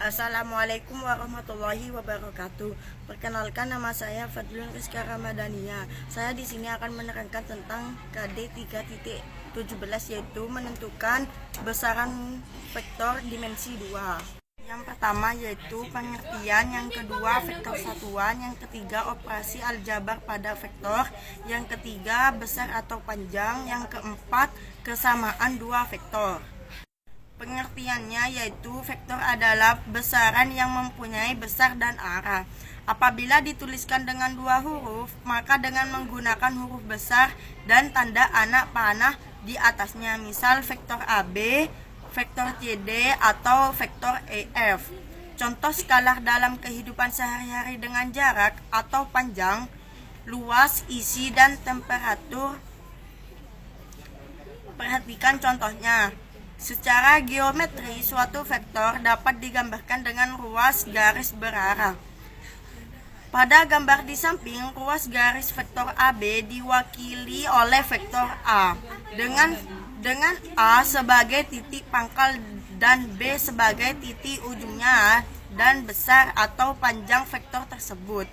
Assalamualaikum warahmatullahi wabarakatuh. Perkenalkan, nama saya Fadlun Rizka Ramadhania. Saya di sini akan menerangkan tentang KD 3.17, yaitu menentukan besaran vektor dimensi 2. Yang pertama yaitu pengertian, yang kedua vektor satuan, yang ketiga operasi aljabar pada vektor, yang ketiga besar atau panjang, yang keempat kesamaan dua vektor. Pengertiannya yaitu vektor adalah besaran yang mempunyai besar dan arah. Apabila dituliskan dengan dua huruf, maka dengan menggunakan huruf besar dan tanda anak panah di atasnya, misal vektor AB, vektor CD, atau vektor EF. Contoh skalar dalam kehidupan sehari-hari dengan jarak atau panjang, luas, isi, dan temperatur. Perhatikan contohnya. Secara geometri, suatu vektor dapat digambarkan dengan ruas garis berarah. Pada gambar di samping, ruas garis vektor AB diwakili oleh vektor A dengan A sebagai titik pangkal dan B sebagai titik ujungnya dan besar atau panjang vektor tersebut.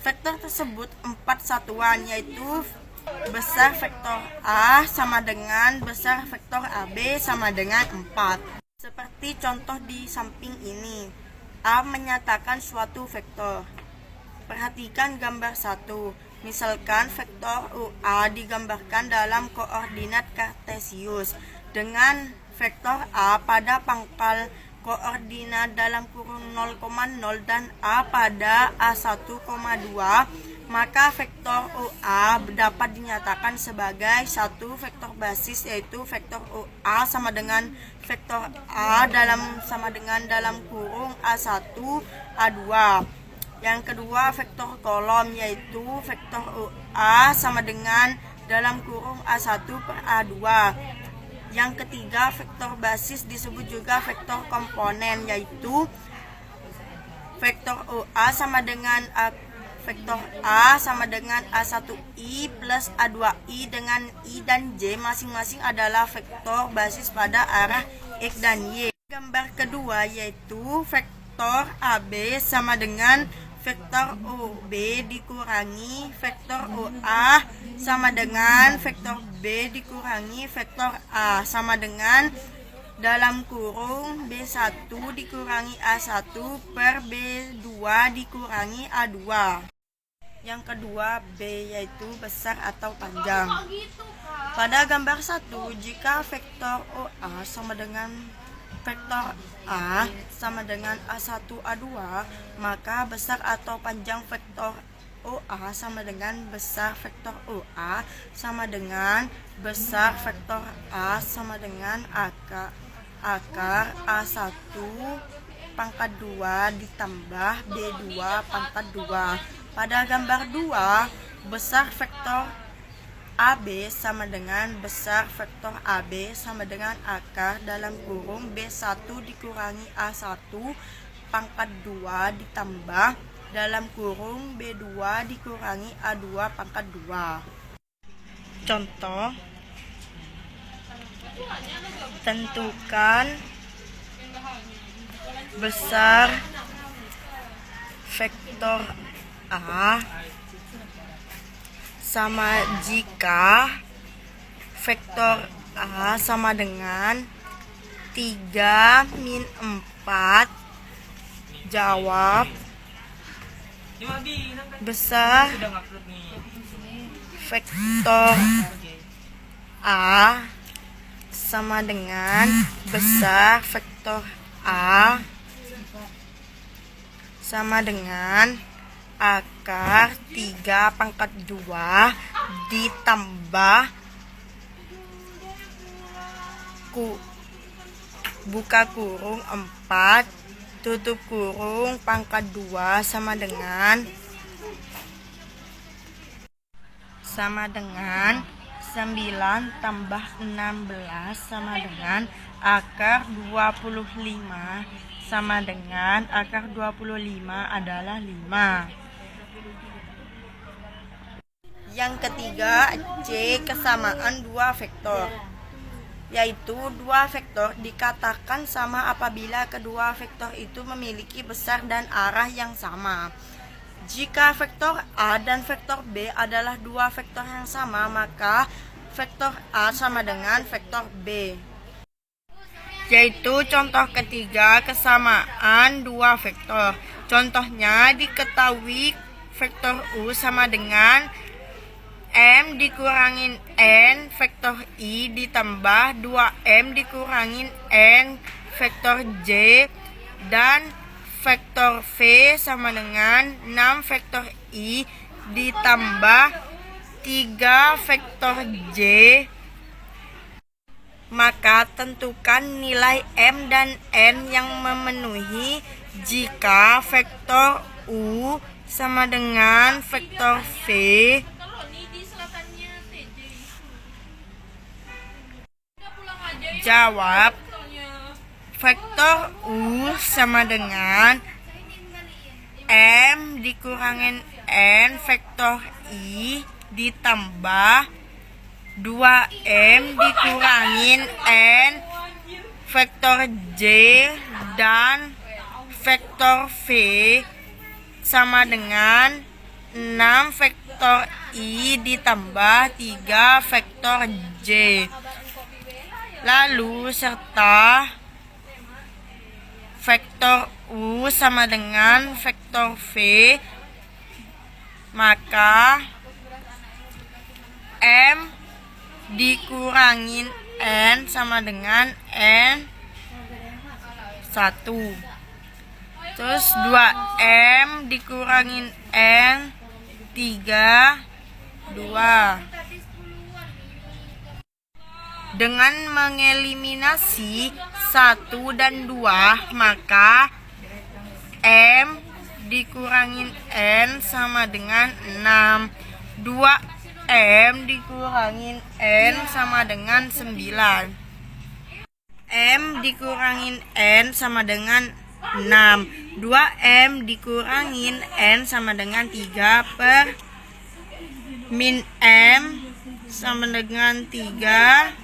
Vektor tersebut 4 satuan, yaitu besar vektor A sama dengan besar vektor AB sama dengan 4. Seperti contoh di samping ini. A menyatakan suatu vektor. Perhatikan gambar 1. Misalkan vektor UA digambarkan dalam koordinat kartesius dengan vektor A pada pangkal koordinat dalam kurung 0,0 dan A pada A1,2, maka vektor UA dapat dinyatakan sebagai satu vektor basis, yaitu vektor UA sama dengan vektor A dalam kurung A1 A2. Yang kedua vektor kolom, yaitu vektor UA sama dengan dalam kurung A1 per A2. Yang ketiga vektor basis disebut juga vektor komponen, yaitu vektor UA sama dengan vektor A sama dengan A1I plus A2I dengan I dan J masing-masing adalah vektor basis pada arah X dan Y. Gambar kedua yaitu vektor AB sama dengan vektor UB dikurangi vektor UA sama dengan vektor B dikurangi vektor A sama dengan dalam kurung B1 dikurangi A1 per B2 dikurangi A2. Yang kedua B yaitu besar atau panjang. Pada gambar 1, jika vektor OA sama dengan vektor A sama dengan A1 A2, maka besar atau panjang vektor OA sama dengan besar vektor OA sama dengan besar vektor A sama dengan akar A1 pangkat 2 ditambah B2 pangkat 2. Pada gambar 2, besar vektor AB sama dengan besar vektor AB sama dengan akar dalam kurung B1 dikurangi A1 pangkat 2 ditambah dalam kurung B2 dikurangi A2 pangkat 2. Contoh, tentukan besar vektor A sama jika vektor A sama dengan 3 min 4. Jawab, besar vektor A sama dengan besar vektor A sama dengan akar 3 pangkat 2 ditambah buka kurung 4 tutup kurung pangkat 2 sama dengan 9 tambah 16 sama dengan akar 25 sama dengan akar 25 adalah 5. Yang ketiga, C kesamaan dua vektor. yaitu dua vektor dikatakan sama apabila kedua vektor itu memiliki besar dan arah yang sama. Jika vektor A dan vektor B adalah dua vektor yang sama, maka vektor A sama dengan vektor B. Yaitu contoh ketiga, kesamaan dua vektor. Contohnya diketahui vektor U sama dengan M dikurangin N vektor I ditambah 2M dikurangin N vektor J, dan vektor V sama dengan 6 vektor I ditambah 3 vektor J. Maka tentukan nilai M dan N yang memenuhi jika vektor U sama dengan vektor V. Jawab, vektor U sama dengan M dikurangin N vektor I ditambah 2M dikurangin N vektor J, dan vektor V sama dengan 6 vektor I ditambah 3 vektor J. Lalu serta vektor U sama dengan vektor V, maka M dikurangin N sama dengan N 1. Terus 2M dikurangin N 3, 2. Dengan mengeliminasi 1 dan 2, maka M dikurangin N sama dengan 6. 2M dikurangin N sama dengan 9. M dikurangin N sama dengan 6. 2M dikurangin N sama dengan 3 per min M sama dengan 3.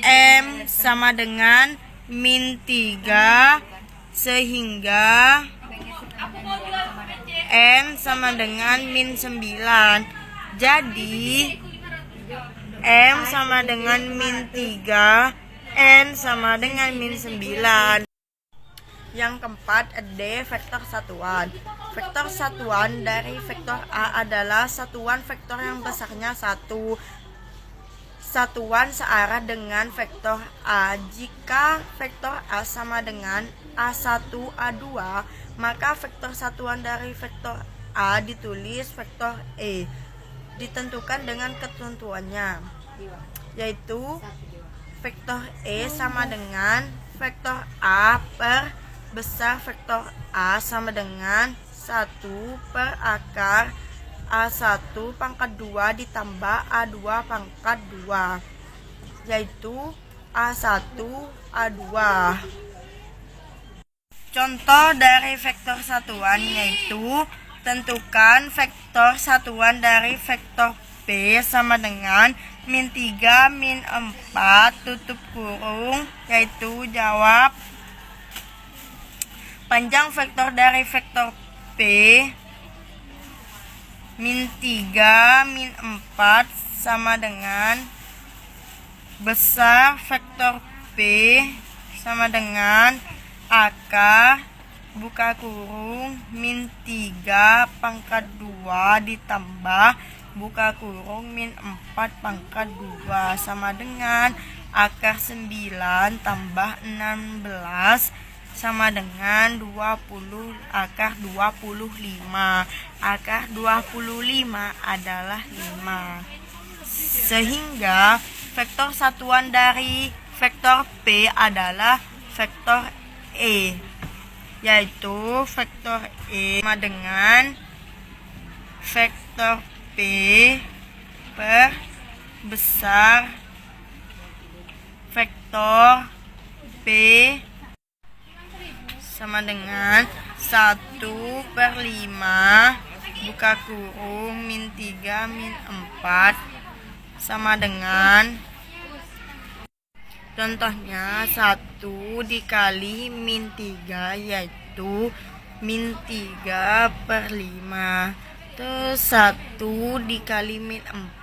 M sama dengan min 3, sehingga N sama dengan min 9. Jadi M sama dengan min 3, N sama dengan min 9. Yang keempat, D vektor satuan. Vektor satuan dari vektor A adalah satuan vektor yang besarnya 1. Satuan searah dengan vektor A. Jika vektor A sama dengan A1, A2, maka vektor satuan dari vektor A ditulis vektor E. Ditentukan dengan ketentuannya, yaitu vektor E sama dengan vektor A per besar vektor A sama dengan 1 per akar A1 pangkat 2 ditambah A2 pangkat 2, yaitu A1, A2. Contoh dari vektor satuan yaitu tentukan vektor satuan dari vektor P sama dengan min 3, min 4, tutup kurung, yaitu jawab panjang vektor dari vektor P min 3, min 4 sama dengan besar vektor P sama dengan akar buka kurung min 3 pangkat 2 ditambah buka kurung min 4 pangkat 2 sama dengan akar 9 tambah 16 sama dengan 20 akar 25. Akar 25 adalah 5. Sehingga vektor satuan dari vektor P adalah vektor E, yaitu vektor E sama dengan vektor P per besar vektor P sama dengan 1 per 5 buka kurung min 3 min 4 sama dengan, contohnya 1 dikali min 3 yaitu min 3/5. Terus 1 dikali min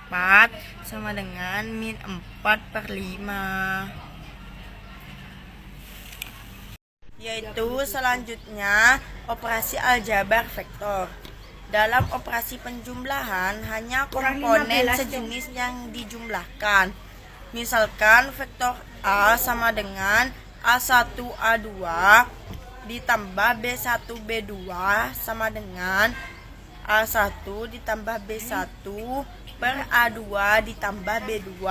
4 sama dengan min 4/5. Yaitu selanjutnya operasi aljabar vektor. Dalam operasi penjumlahan hanya komponen sejenis yang dijumlahkan. Misalkan vektor A sama dengan A1 A2 ditambah B1 B2 sama dengan A1 ditambah B1 per A2 ditambah B2.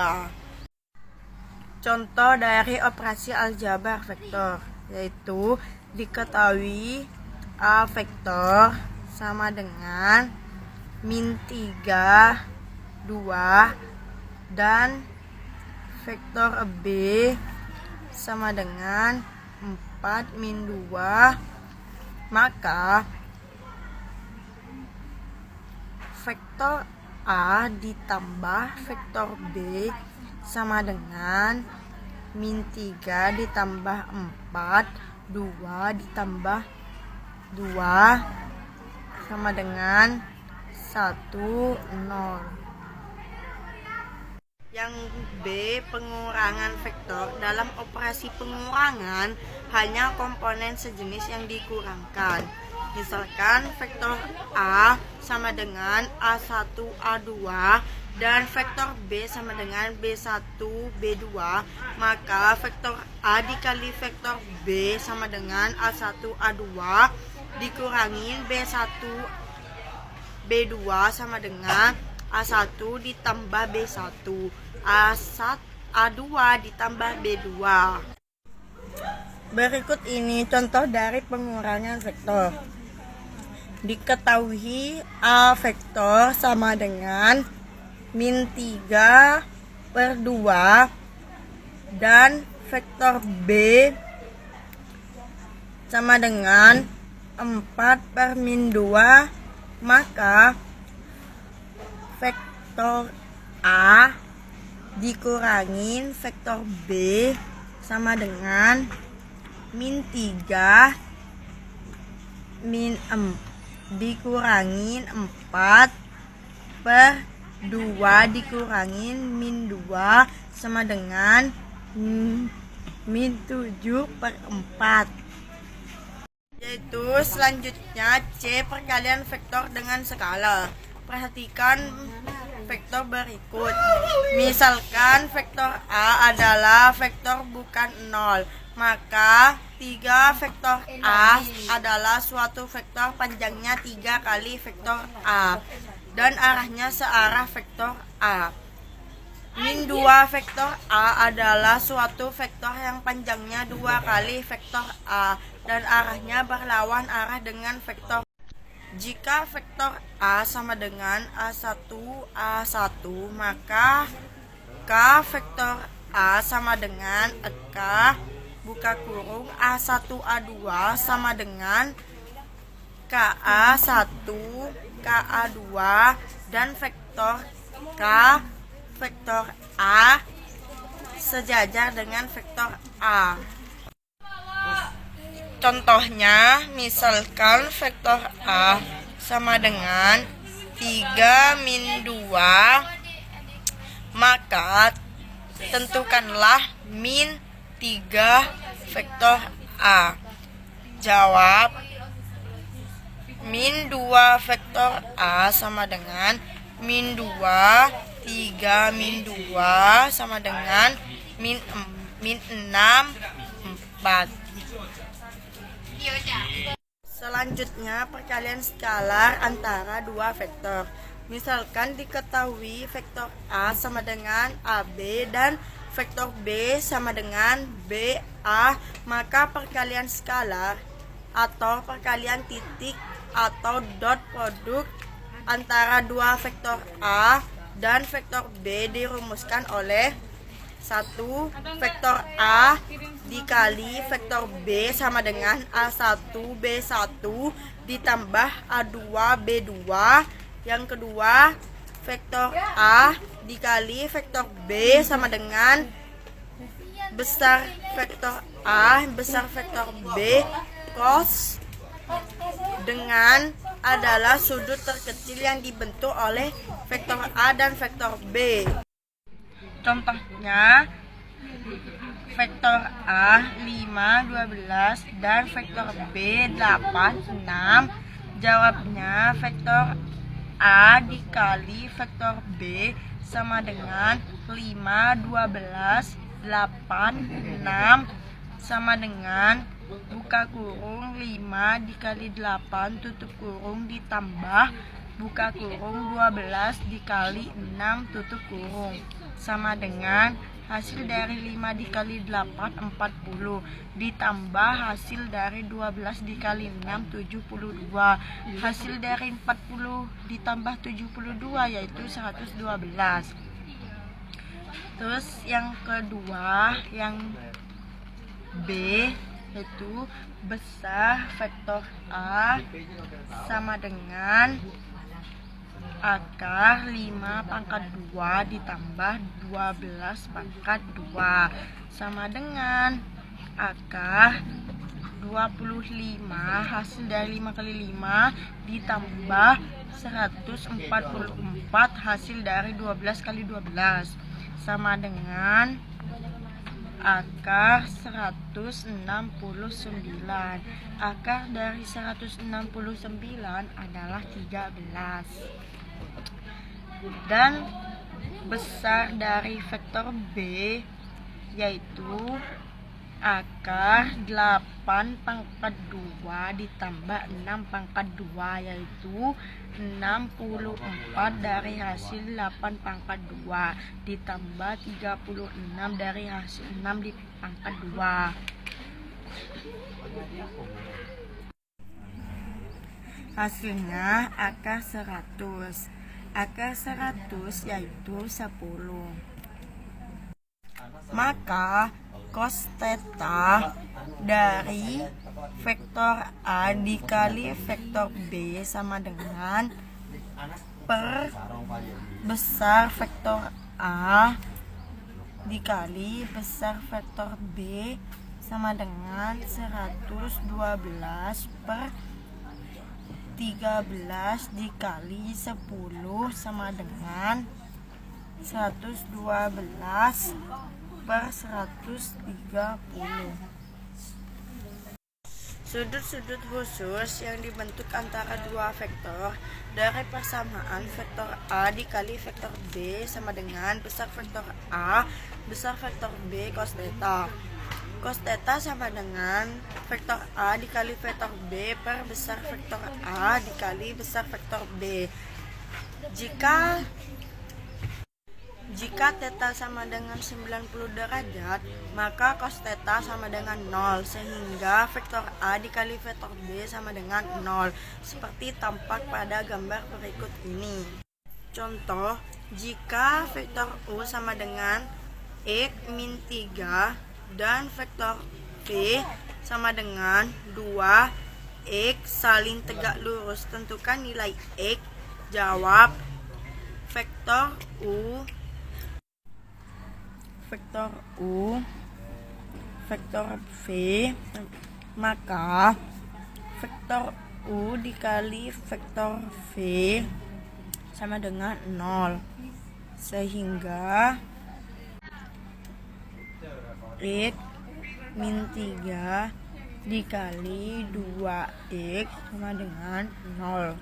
Contoh dari operasi aljabar vektor yaitu diketahui A vektor sama dengan min 3, 2 dan vektor B sama dengan 4 min 2, maka vektor A ditambah vektor B sama dengan min 3 ditambah 4, 2 ditambah 2 sama dengan 1, 0. Yang B, pengurangan vektor. Dalam operasi pengurangan hanya komponen sejenis yang dikurangkan. Misalkan vektor A sama dengan A1 A2 dan vektor B sama dengan B1 B2, maka vektor A dikali vektor B sama dengan A1 A2 dikurangin B1 B2 sama dengan A1 ditambah B1, A2 ditambah B2. Berikut ini contoh dari pengurangan vektor. Diketahui A vektor sama dengan min 3/2 dan vektor B sama dengan 4/min 2, maka vektor A dikurangin vektor B sama dengan min 3 min dikurangin 4/2 dikurangin min 2 sama dengan min 7/4. Yaitu selanjutnya C, perkalian vektor dengan skala. Perhatikan vektor berikut. Misalkan vektor A adalah vektor bukan 0, maka 3 vektor A adalah suatu vektor panjangnya 3 kali vektor A dan arahnya searah vektor A. Min 2 vektor A adalah suatu vektor yang panjangnya 2 kali vektor A dan arahnya berlawan arah dengan vektor. Jika vektor A sama dengan A1 A1, maka K vektor A sama dengan K buka kurung A1 A2 sama dengan KA1 KA2 dan vektor K vektor A sejajar dengan vektor A. Contohnya, misalkan vektor A sama dengan 3 min 2, maka tentukanlah min 3 vektor A. Jawab, min 2 vektor A sama dengan min 2, 3 min 2 sama dengan min 6, 4. Selanjutnya, perkalian skalar antara dua vektor. Misalkan diketahui vektor A sama dengan AB dan vektor B sama dengan BA, maka perkalian skalar atau perkalian titik atau dot produk antara dua vektor A dan vektor B dirumuskan oleh 1. Vektor A dikali vektor B sama dengan A1 B1 ditambah A2 B2. Yang kedua, vektor A dikali vektor B sama dengan besar vektor A besar vektor B cos dengan adalah sudut terkecil yang dibentuk oleh vektor A dan vektor B. Contohnya, vektor A 5, 12 dan vektor B 8, 6. Jawabnya vektor A dikali vektor B sama dengan 5, 12, 8, 6 sama dengan buka kurung 5 dikali 8 tutup kurung ditambah buka kurung 12 dikali 6 tutup kurung sama dengan hasil dari 5 dikali 8 40 ditambah hasil dari 12 dikali 6 72. Hasil dari 40 ditambah 72 yaitu 112. Terus yang kedua, yang B, yaitu besar vektor A sama dengan akar 5 pangkat 2 ditambah 12 pangkat 2 sama dengan akar 25 hasil dari 5 kali 5 ditambah 144 hasil dari 12 kali 12 sama dengan akar 169. Akar dari 169 adalah 13. Dan besar dari vektor B yaitu akar 8 pangkat 2 ditambah 6 pangkat 2 yaitu 64 dari hasil 8 pangkat 2 ditambah 36 dari hasil 6 di pangkat 2. Hasilnya akar 100. Akar 100 yaitu 10. Maka cos theta dari vektor A dikali vektor B sama dengan per besar vektor A dikali besar vektor B sama dengan 112 per 13 dikali 10 sama dengan 112 per 130. Sudut-sudut khusus yang dibentuk antara dua vektor dari persamaan vektor A dikali vektor B sama dengan besar vektor A besar vektor B cos theta. Cos theta sama dengan vektor A dikali vektor B per besar vektor A dikali besar vektor B. Jika theta sama dengan 90 derajat, maka cos theta sama dengan 0, sehingga vektor A dikali vektor B sama dengan 0, seperti tampak pada gambar berikut ini. Contoh, jika vektor U sama dengan X min 3 dan vektor V sama dengan 2, X saling tegak lurus, tentukan nilai X. Jawab vektor U, vektor V, maka vektor U dikali vektor V sama dengan 0, sehingga X min 3 dikali 2X sama dengan 0.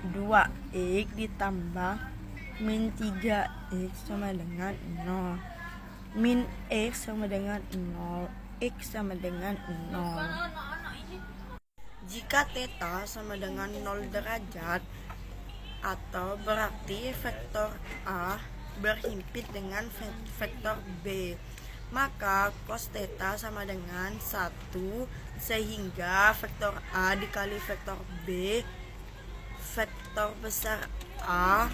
2X ditambah min 3X sama dengan 0. Min X sama dengan 0. X sama dengan 0. Jika theta sama dengan 0 derajat, atau berarti vektor A berhimpit dengan vektor B, maka cos theta sama dengan 1, sehingga vektor A dikali vektor B, vektor besar A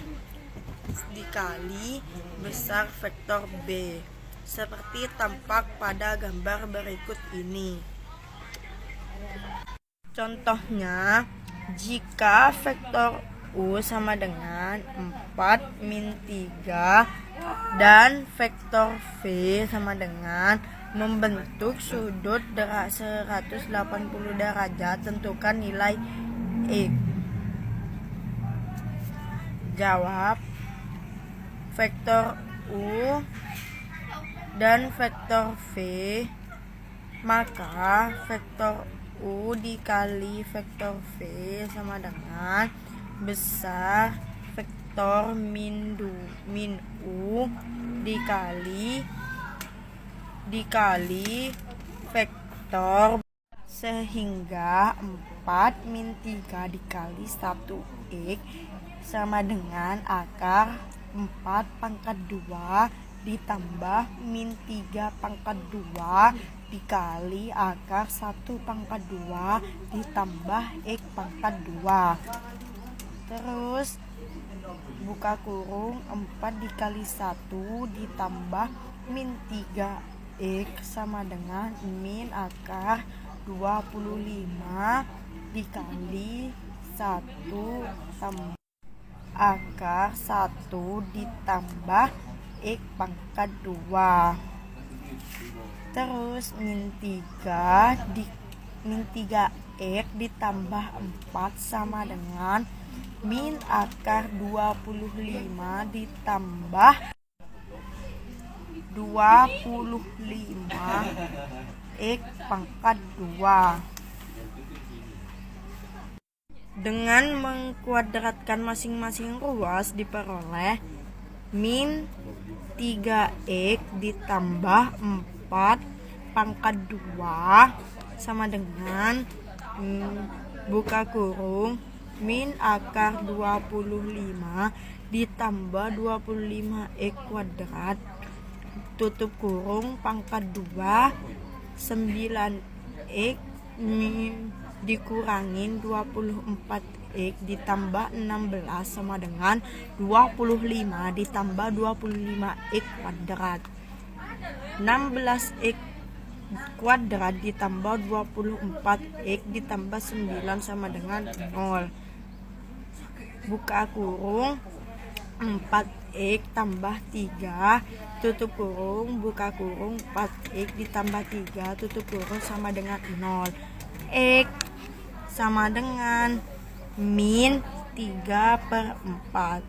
dikali besar vektor B, seperti tampak pada gambar berikut ini. Contohnya, jika vektor U sama dengan 4 min 3 dan vektor V sama dengan membentuk sudut 180 derajat. Tentukan nilai X. Jawab. Vektor U dan vektor V, maka vektor U dikali vektor V sama dengan besar vektor min U dikali vektor, sehingga 4 min 3 dikali 1x sama dengan akar 4 pangkat 2 ditambah min 3 pangkat 2 dikali akar 1 pangkat 2 ditambah x pangkat 2. Terus buka kurung 4 dikali 1 ditambah min 3x sama dengan min akar 25 dikali 1 tambah akar 1 ditambah x pangkat 2. Terus min 3x ditambah 4 sama dengan min akar 25 ditambah 25 x pangkat 2. Dengan mengkuadratkan masing-masing ruas diperoleh min 3x ditambah 4 pangkat 2 sama dengan buka kurung min akar 25 ditambah 25x kuadrat tutup kurung pangkat 2 9x dikurangin 24x ditambah 16 sama dengan 25 ditambah 25x kuadrat. 16x kuadrat ditambah 24x ditambah 9 sama dengan 0. Buka kurung 4x tambah 3 tutup kurung buka kurung 4x ditambah 3 tutup kurung sama dengan 0. X sama dengan min 3/4.